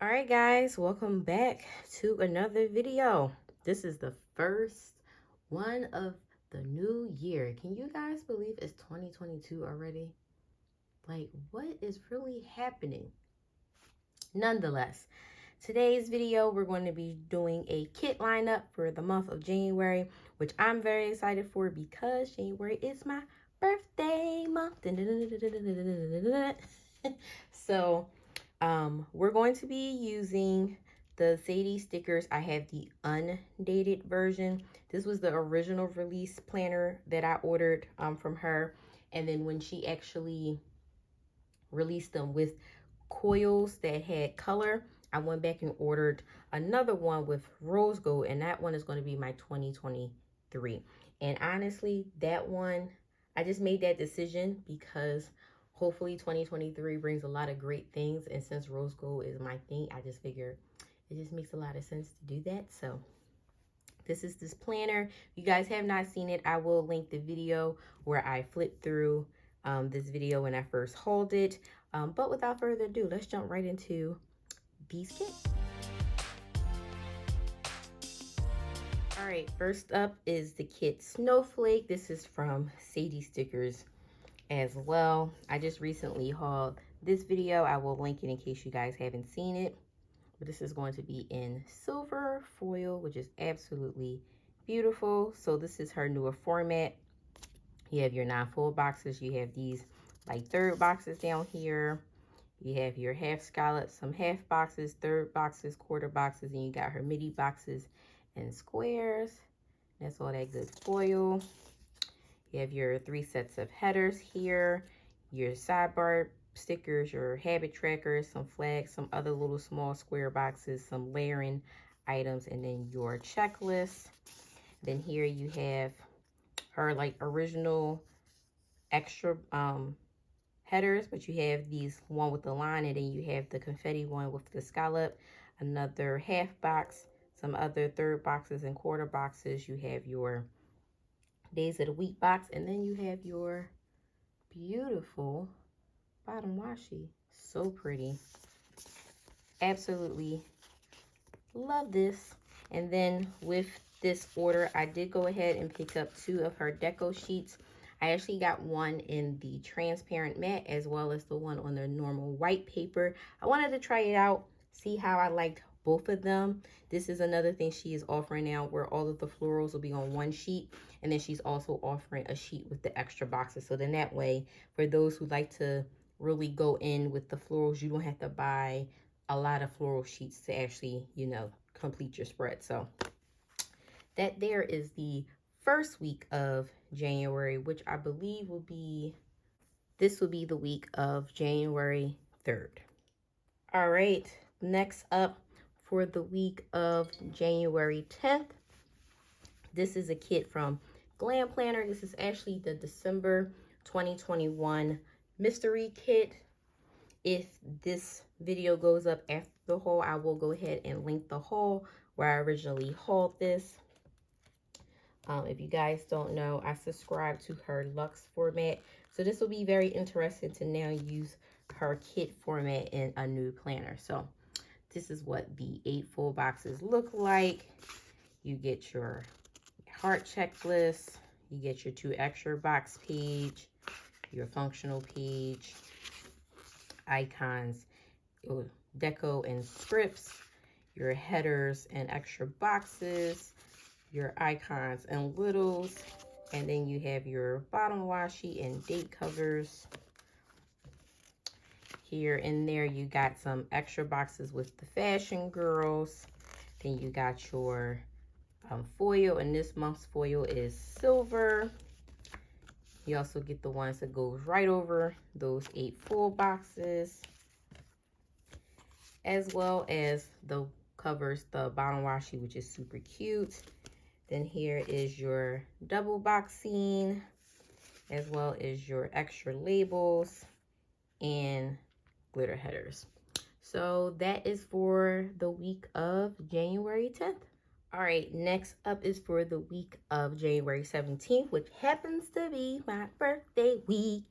All right, guys, welcome back to another video. This is the first one of the new year. Can you guys believe it's 2022 already? Like, what is really happening? Nonetheless, today's video, we're going to be doing a kit lineup for the month of January, which I'm very excited for because January is my birthday month. So, we're going to be using the Sadie stickers. I have the undated version. This was the original release planner that I ordered from her. And then when she actually released them with coils that had color, I went back and ordered another one with rose gold, and that one is going to be my 2023. And honestly, that one, I just made that decision because hopefully 2023 brings a lot of great things, and since rose gold is my thing, I just figured it just makes a lot of sense to do that. So this is this planner. If you guys have not seen it, I will link the video where I flipped through this video when I first hauled it. But without further ado, let's jump right into these kits. All right, first up is the kit Snowflake. This is from Sadie Stickers as well. I just recently hauled this video. I will link it in case you guys haven't seen it. But this is going to be in silver foil, which is absolutely beautiful. So this is her newer format. You have your non-fold boxes. You have these like third boxes down here. You have your half scallops, some half boxes, third boxes, quarter boxes, and you got her midi boxes and squares. That's all that good foil. You have your 3 sets of headers here, your sidebar stickers, your habit trackers, some flags, some other little small square boxes, some layering items, and then your checklist. Then here you have her like original extra headers, but you have these one with the line, and then you have the confetti one with the scallop, another half box, some other third boxes and quarter boxes. You have your days of the week box, and then you have your beautiful bottom washi. So pretty. Absolutely love this. And then with this order, I did go ahead and pick up 2 of her deco sheets. I actually got one in the transparent matte as well as the one on the normal white paper. I wanted to try it out, see how I liked both of them. This is another thing she is offering now where all of the florals will be on one sheet, and then she's also offering a sheet with the extra boxes. So then that way, for those who like to really go in with the florals, you don't have to buy a lot of floral sheets to actually, you know, complete your spread. So that there is the first week of January, which I believe will be, this will be the week of January 3rd. All right, next up for the week of January 10th, this is a kit from Glam Planner. This is actually the December 2021 mystery kit. If this video goes up after the haul, I will go ahead and link the haul where I originally hauled this. If you guys don't know, I subscribe to her Luxe format. So this will be very interesting to now use her kit format in a new planner. So this is what the 8 full boxes look like. You get your heart checklist. You get your 2 extra box page, your functional page, icons, deco and scripts, your headers and extra boxes, your icons and littles, and then you have your bottom washi and date covers. Here and there you got some extra boxes with the fashion girls. Then you got your foil, and this month's foil is silver. You also get the ones that goes right over those 8 full boxes, as well as the covers the bottom washi, which is super cute. Then here is your double boxing, as well as your extra labels and glitter headers. So that is for the week of January 10th. All right, next up is for the week of January 17th, which happens to be my birthday week.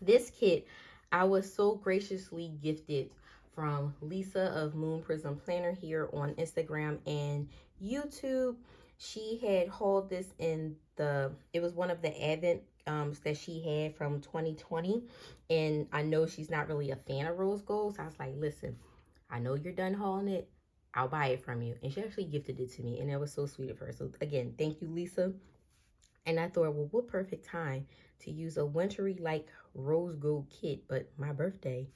This kit I was so graciously gifted from Lisa of Moon Prism Planner here on Instagram and YouTube. She had hauled this in it was one of the Advent that she had from 2020. And I know she's not really a fan of rose gold. So I was like, listen, I know you're done hauling it. I'll buy it from you. And she actually gifted it to me. And that was so sweet of her. So again, thank you, Lisa. And I thought, well, what perfect time to use a wintry like rose gold kit, but my birthday,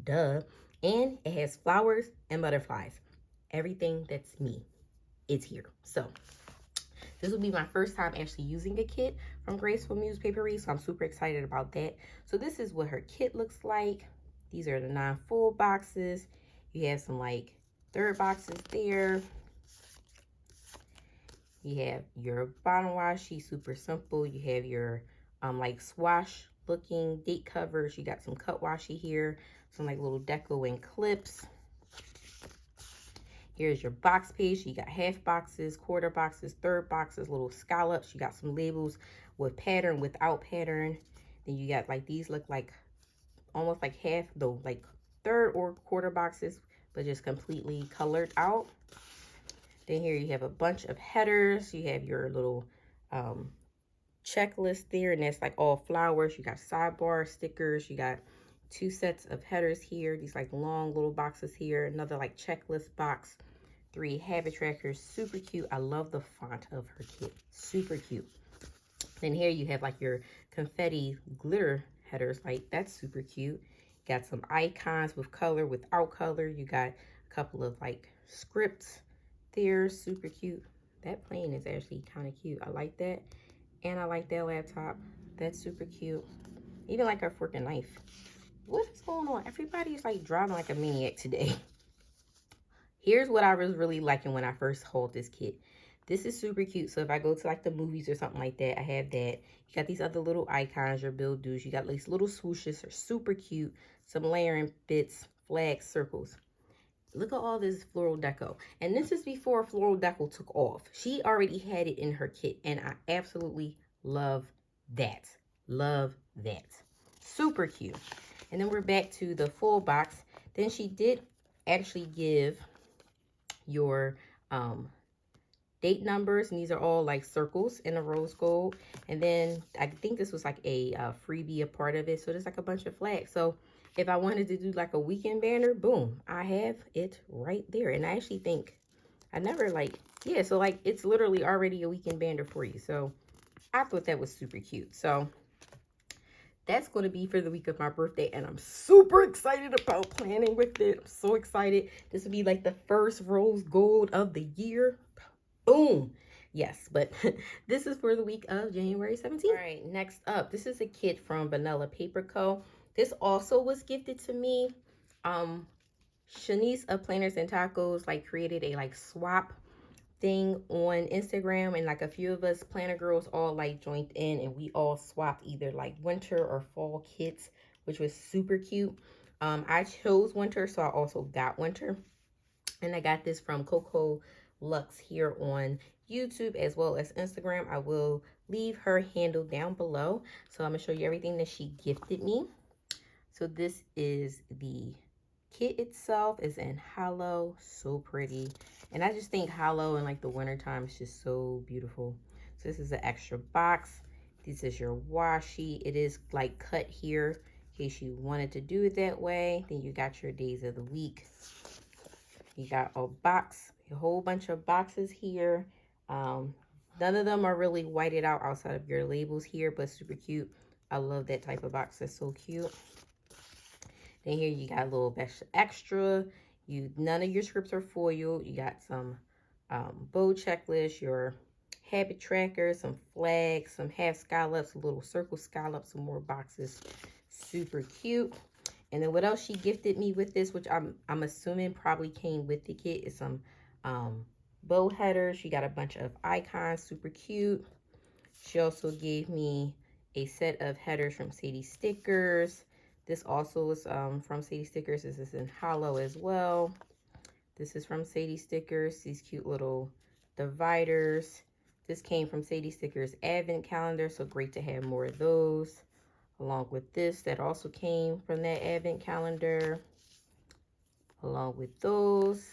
duh. And it has flowers and butterflies. Everything that's me, it's here. So this will be my first time actually using a kit from Graceful Newspapers, so I'm super excited about that. So this is what her kit looks like. These are the 9 full boxes. You have some like third boxes there. You have your bottom washi, super simple. You have your like swash looking date covers. You got some cut washi here, some like little deco and clips. Here's your box page. You got half boxes, quarter boxes, third boxes, little scallops. You got some labels with pattern, without pattern. Then you got like these look like almost like half, though, like third or quarter boxes, but just completely colored out. Then here you have a bunch of headers. You have your little checklist there, and that's like all flowers. You got sidebar stickers. You got 2 sets of headers here. These like long little boxes here. Another like checklist box. 3 habit trackers. Super cute. I love the font of her kit. Super cute. Then here you have like your confetti glitter headers. Like that's super cute. Got some icons with color, without color. You got a couple of like scripts there. Super cute. That plane is actually kind of cute. I like that. And I like that laptop. That's super cute. Even like our fork and knife. What is going on? Everybody's like driving like a maniac today. Here's what I was really liking when I first hauled this kit. This is super cute. So if I go to like the movies or something like that, I have that. You got these other little icons, your build do's. You got these little swooshes, are super cute. Some layering bits, flags, circles. Look at all this floral deco. And this is before floral deco took off. She already had it in her kit. And I absolutely love that. Love that. Super cute. And then we're back to the full box. Then she did actually give your date numbers. And these are all like circles in a rose gold. And then I think this was like a freebie, a part of it. So there's like a bunch of flags. So if I wanted to do like a weekend banner, boom, I have it right there. And I actually think I never like, yeah, so like it's literally already a weekend banner for you. So I thought that was super cute. So that's going to be for the week of my birthday. And I'm super excited about planning with it. I'm so excited. This will be like the first rose gold of the year. Boom. Yes, but this is for the week of January 17th. All right, next up, this is a kit from Vanilla Paper Co. This also was gifted to me. Shanice of Planners and Tacos like created a like swap thing on Instagram, and like a few of us planner girls all like joined in, and we all swapped either like winter or fall kits, which was super cute. I chose winter, so I also got winter, and I got this from Coco Lux here on YouTube as well as Instagram. I will leave her handle down below. So I'm gonna show you everything that she gifted me. So this is the kit itself, is in hollow, so pretty. And I just think hollow in like the winter time is just so beautiful. So this is an extra box. This is your washi. It is like cut here in case you wanted to do it that way. Then you got your days of the week. You got a box, a whole bunch of boxes here. None of them are really whited out outside of your labels here, but super cute. I love that type of box. That's so cute. Then here you got a little extra. None of your scripts are foil. You got some bow checklist, your habit tracker, some flags, some half scallops, a little circle scallops, some more boxes. Super cute. And then what else she gifted me with this, which I'm assuming probably came with the kit, is some bow headers. She got a bunch of icons, super cute. She also gave me a set of headers from Sadie Stickers. This also is from Sadie Stickers. This is in hollow as well. This is from Sadie Stickers. These cute little dividers. This came from Sadie Stickers Advent Calendar, so great to have more of those. along with this that also came from that advent calendar, along with those.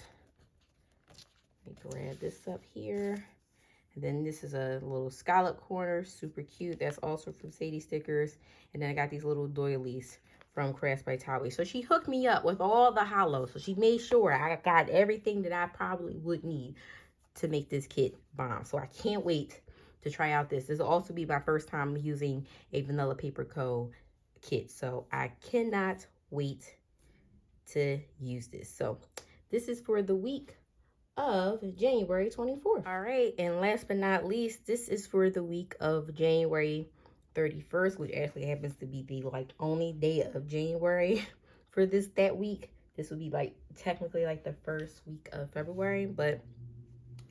Let me grab this up here. And then this is a little scallop corner, super cute. That's also from Sadie Stickers. And then I got these little doilies from Crafts by Tawi. So she hooked me up with all the hollows. So she made sure I got everything that I probably would need to make this kit bomb. So I can't wait to try out this. This will also be my first time using a Vanilla Paper Co. kit. So I cannot wait to use this. So this is for the week of January 24th. All right, and last but not least, this is for the week of January 31st, which actually happens to be the only day of January for that week. This would be technically the first week of February, but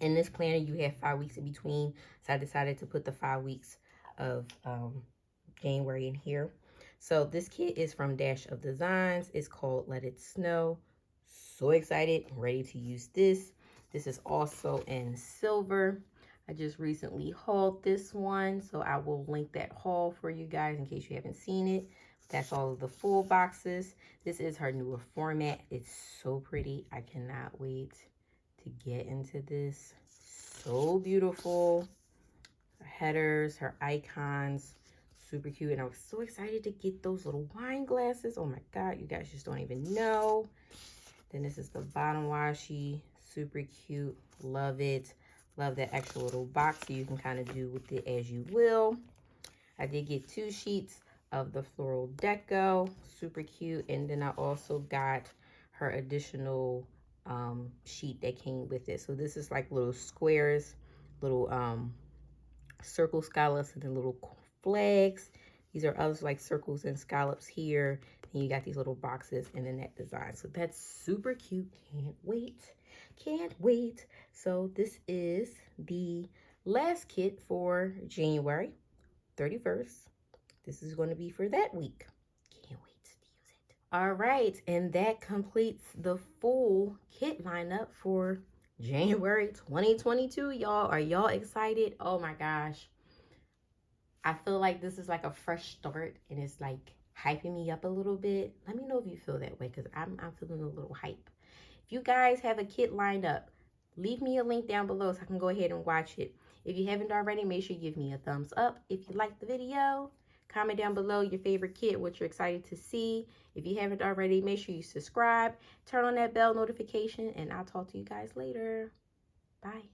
in this planner you have 5 weeks in between, so I decided to put the 5 weeks of January in here. So this kit is from Dash of Designs. It's called Let It Snow. So excited, ready to use this. This is also in silver. I just recently hauled this one, so I will link that haul for you guys in case you haven't seen it. That's all of the full boxes. This is her newer format. It's so pretty. I cannot wait to get into this. So beautiful. Her headers, her icons, super cute. And I was so excited to get those little wine glasses. Oh my God, you guys just don't even know. Then this is the bottom washi, super cute, love it. Love that extra little box so you can kind of do with it as you will. I did get 2 sheets of the floral deco, super cute. And then I also got her additional sheet that came with it. So this is little squares, little circle scallops, and then little flags. These are others circles and scallops here. And you got these little boxes and then that design. So that's super cute. Can't wait. Can't wait. So this is the last kit for January 31st. This is going to be for that week. Can't wait to use it. All right. And that completes the full kit lineup for January 2022, y'all. Are y'all excited? Oh my gosh. I feel like this is a fresh start, and it's hyping me up a little bit. Let me know if you feel that way, because I'm feeling a little hype. If you guys have a kit lined up, leave me a link down below so I can go ahead and watch it. If you haven't already, make sure you give me a thumbs up. If you liked the video, comment down below your favorite kit, what you're excited to see. If you haven't already, make sure you subscribe, turn on that bell notification, and I'll talk to you guys later. Bye.